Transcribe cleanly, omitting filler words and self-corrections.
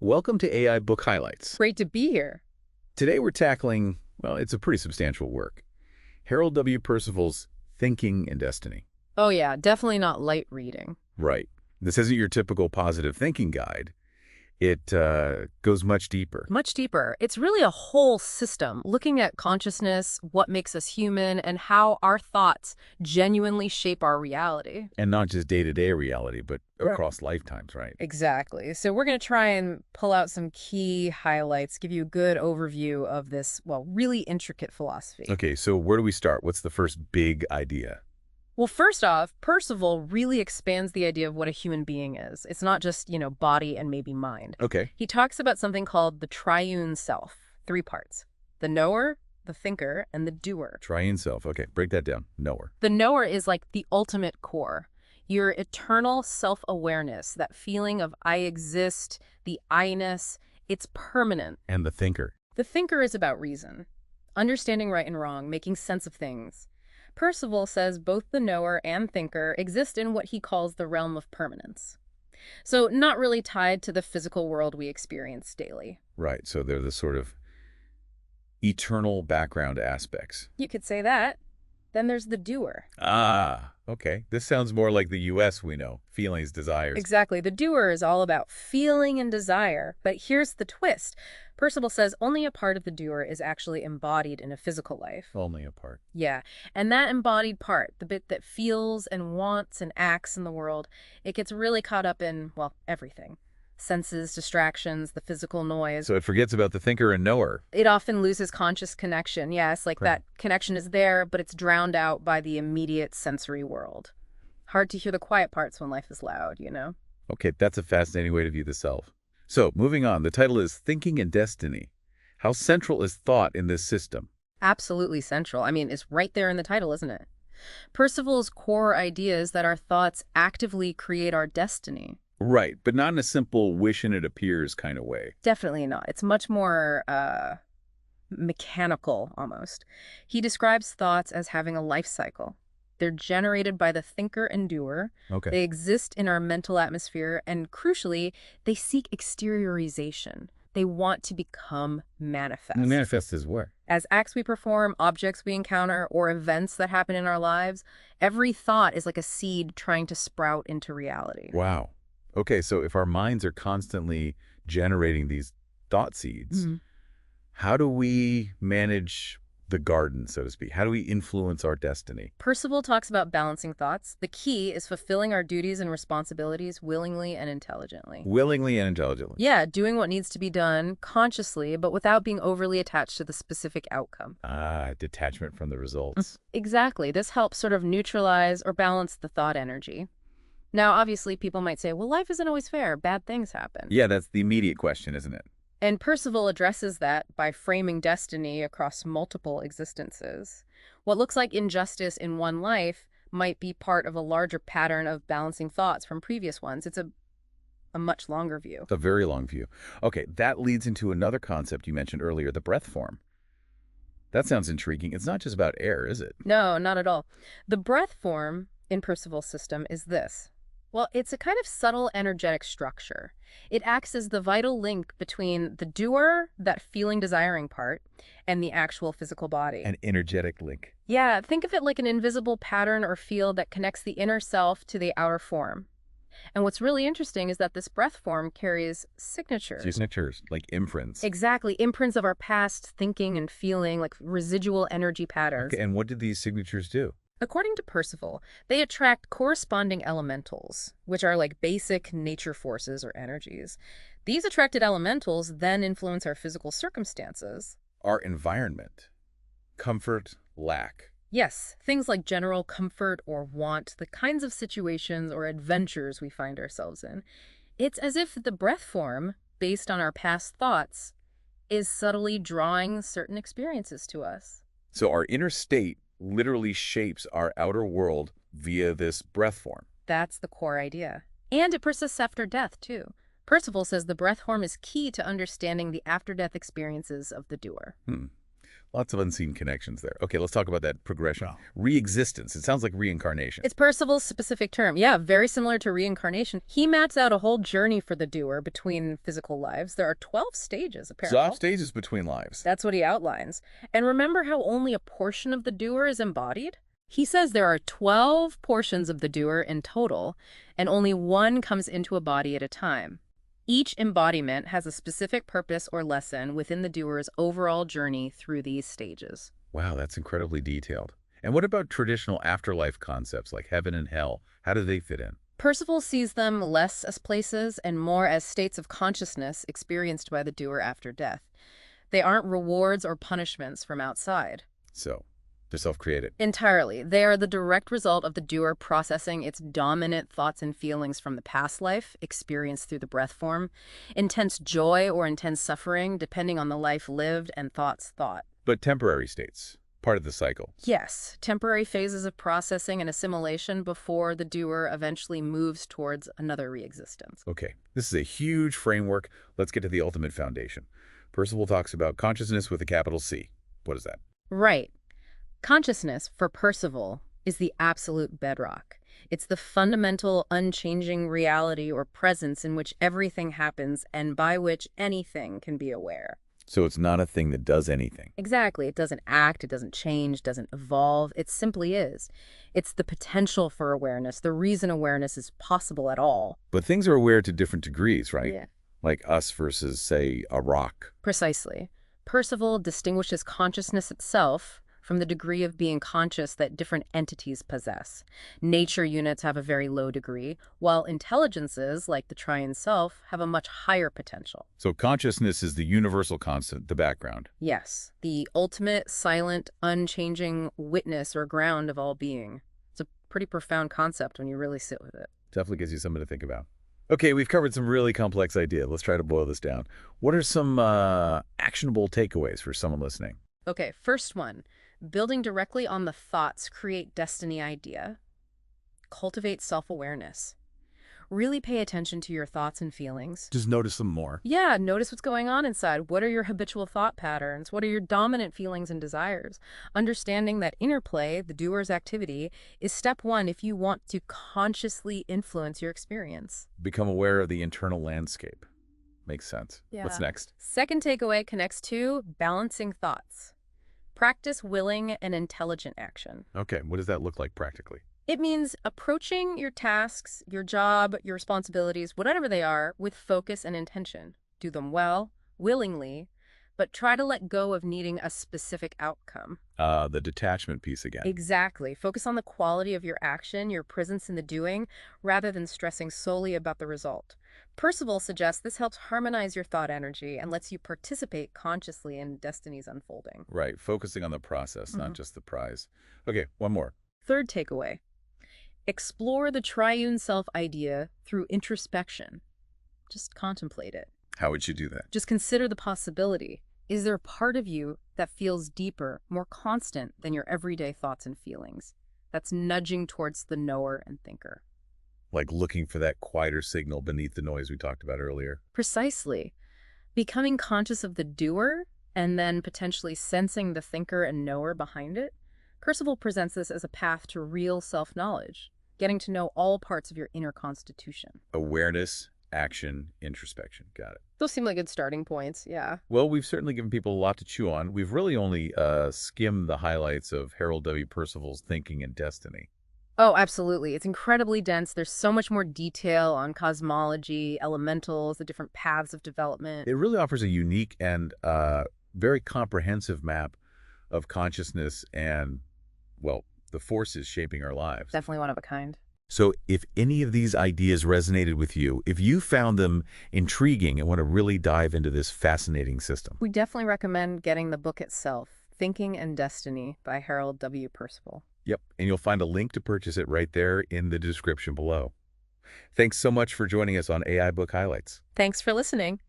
Welcome to AI Book Highlights. Great to be here. Today we're tackling, well, it's a pretty substantial work. Harold W. Percival's Thinking and Destiny. Oh yeah, definitely not light reading. Right. This isn't your typical positive thinking guide. It goes much deeper. Much deeper. It's really a whole system, looking at consciousness, what makes us human, and how our thoughts genuinely shape our reality. And not just day-to-day reality, but across lifetimes, right? Exactly. So we're going to try and pull out some key highlights, give you a good overview of this, well, really intricate philosophy. Okay, so where do we start? What's the first big idea? Well, first off, Percival really expands the idea of what a human being is. It's not just, body and maybe mind. Okay. He talks about something called the Triune Self, 3 parts: the knower, the thinker, and the doer. Triune Self. Okay, break that down. Knower. The knower is like the ultimate core, your eternal self-awareness, that feeling of I exist, the I-ness, it's permanent. And the thinker. The thinker is about reason, understanding right and wrong, making sense of things. Percival says both the knower and thinker exist in what he calls the realm of permanence. So not really tied to the physical world we experience daily. Right, so they're the sort of eternal background aspects. You could say that. Then there's the doer. Ah, okay. This sounds more like the U.S. we know. Feelings, desires. Exactly. The doer is all about feeling and desire. But here's the twist. Percival says only a part of the doer is actually embodied in a physical life. Only a part. Yeah. And that embodied part, the bit that feels and wants and acts in the world, it gets really caught up in, well, everything. Senses, distractions, the physical noise. So it forgets about the thinker and knower. It often loses conscious connection. Yes, like that connection is there, but it's drowned out by the immediate sensory world. Hard to hear the quiet parts when life is loud, you know? Okay, that's a fascinating way to view the self. So, moving on, the title is Thinking and Destiny. How central is thought in this system? Absolutely central. I mean, it's right there in the title, isn't it? Percival's core idea is that our thoughts actively create our destiny. Right, but not in a simple wish and it appears kind of way. Definitely not. It's much more mechanical, almost. He describes thoughts as having a life cycle. They're generated by the thinker and doer. Okay. They exist in our mental atmosphere, and crucially, they seek exteriorization. They want to become manifest. Manifest is where? As acts we perform, objects we encounter, or events that happen in our lives, every thought is like a seed trying to sprout into reality. Wow. Okay, so if our minds are constantly generating these thought seeds, how do we manage the garden, so to speak? How do we influence our destiny? Percival talks about balancing thoughts. The key is fulfilling our duties and responsibilities willingly and intelligently. Willingly and intelligently. Yeah, doing what needs to be done consciously, but without being overly attached to the specific outcome. Ah, detachment from the results. Exactly. This helps sort of neutralize or balance the thought energy. Now, obviously, people might say, well, life isn't always fair. Bad things happen. Yeah, that's the immediate question, isn't it? And Percival addresses that by framing destiny across multiple existences. What looks like injustice in one life might be part of a larger pattern of balancing thoughts from previous ones. It's a much longer view. It's a very long view. Okay, that leads into another concept you mentioned earlier, the breath form. That sounds intriguing. It's not just about air, is it? No, not at all. The breath form in Percival's system is this. Well, it's a kind of subtle energetic structure. It acts as the vital link between the doer, that feeling, desiring part, and the actual physical body. An energetic link. Yeah, think of it like an invisible pattern or field that connects the inner self to the outer form. And what's really interesting is that this breath form carries signatures. Signatures, like imprints. Exactly, imprints of our past thinking and feeling, like residual energy patterns. Okay, and what did these signatures do? According to Percival, they attract corresponding elementals, which are like basic nature forces or energies. These attracted elementals then influence our physical circumstances. Our environment. Comfort, lack. Yes, things like general comfort or want, the kinds of situations or adventures we find ourselves in. It's as if the breath form, based on our past thoughts, is subtly drawing certain experiences to us. So our inner state literally shapes our outer world via this breath form. That's the core idea. And it persists after death, too. Percival says the breath form is key to understanding the after-death experiences of the doer. Lots of unseen connections there. Okay, let's talk about that progression. Wow. Reexistence. It sounds like reincarnation. It's Percival's specific term. Yeah, very similar to reincarnation. He maps out a whole journey for the doer between physical lives. There are 12 stages, apparently. 12 stages between lives. That's what he outlines. And remember how only a portion of the doer is embodied? He says there are 12 portions of the doer in total, and only one comes into a body at a time. Each embodiment has a specific purpose or lesson within the doer's overall journey through these stages. Wow, that's incredibly detailed. And what about traditional afterlife concepts like heaven and hell? How do they fit in? Percival sees them less as places and more as states of consciousness experienced by the doer after death. They aren't rewards or punishments from outside. So, they're self-created. Entirely. They are the direct result of the doer processing its dominant thoughts and feelings from the past life, experienced through the breath form, intense joy or intense suffering, depending on the life lived and thoughts thought. But temporary states, part of the cycle. Yes, temporary phases of processing and assimilation before the doer eventually moves towards another reexistence. Okay, this is a huge framework. Let's get to the ultimate foundation. Percival talks about consciousness with a capital C. What is that? Right. Consciousness, for Percival, is the absolute bedrock. It's the fundamental, unchanging reality or presence in which everything happens and by which anything can be aware. So it's not a thing that does anything. Exactly. It doesn't act, it doesn't change, doesn't evolve. It simply is. It's the potential for awareness, the reason awareness is possible at all. But things are aware to different degrees, right? Yeah. Like us versus, say, a rock. Precisely. Percival distinguishes consciousness itself from the degree of being conscious that different entities possess. Nature units have a very low degree, while intelligences, like the Triune Self, have a much higher potential. So consciousness is the universal constant, the background. Yes, the ultimate, silent, unchanging witness or ground of all being. It's a pretty profound concept when you really sit with it. Definitely gives you something to think about. Okay, we've covered some really complex ideas. Let's try to boil this down. What are some actionable takeaways for someone listening? Okay, first one. Building directly on the thoughts create destiny idea. Cultivate self-awareness. Really pay attention to your thoughts and feelings. Just notice them more. Yeah, notice what's going on inside. What are your habitual thought patterns? What are your dominant feelings and desires? Understanding that interplay, the doer's activity, is step one if you want to consciously influence your experience. Become aware of the internal landscape. Makes sense. Yeah. What's next? Second takeaway connects to balancing thoughts. Practice willing and intelligent action. Okay, what does that look like practically? It means approaching your tasks, your job, your responsibilities, whatever they are, with focus and intention. Do them well, willingly, but try to let go of needing a specific outcome. The detachment piece again. Exactly. Focus on the quality of your action, your presence in the doing, rather than stressing solely about the result. Percival suggests this helps harmonize your thought energy and lets you participate consciously in destiny's unfolding. Right, focusing on the process, not just the prize. Okay, one more. Third takeaway. Explore the triune self idea through introspection. Just contemplate it. How would you do that? Just consider the possibility. Is there a part of you that feels deeper, more constant than your everyday thoughts and feelings? That's nudging towards the knower and thinker. Like looking for that quieter signal beneath the noise we talked about earlier. Precisely. Becoming conscious of the doer and then potentially sensing the thinker and knower behind it. Percival presents this as a path to real self-knowledge, getting to know all parts of your inner constitution. Awareness, action, introspection. Got it. Those seem like good starting points, yeah. Well, we've certainly given people a lot to chew on. We've really only skimmed the highlights of Harold W. Percival's thinking and destiny. Oh, absolutely. It's incredibly dense. There's so much more detail on cosmology, elementals, the different paths of development. It really offers a unique and very comprehensive map of consciousness and, well, the forces shaping our lives. Definitely one of a kind. So if any of these ideas resonated with you, if you found them intriguing and want to really dive into this fascinating system, We definitely recommend getting the book itself, Thinking and Destiny by Harold W. Percival. yep, and you'll find a link to purchase it right there in the description below. Thanks so much for joining us on AI Book Highlights. Thanks for listening.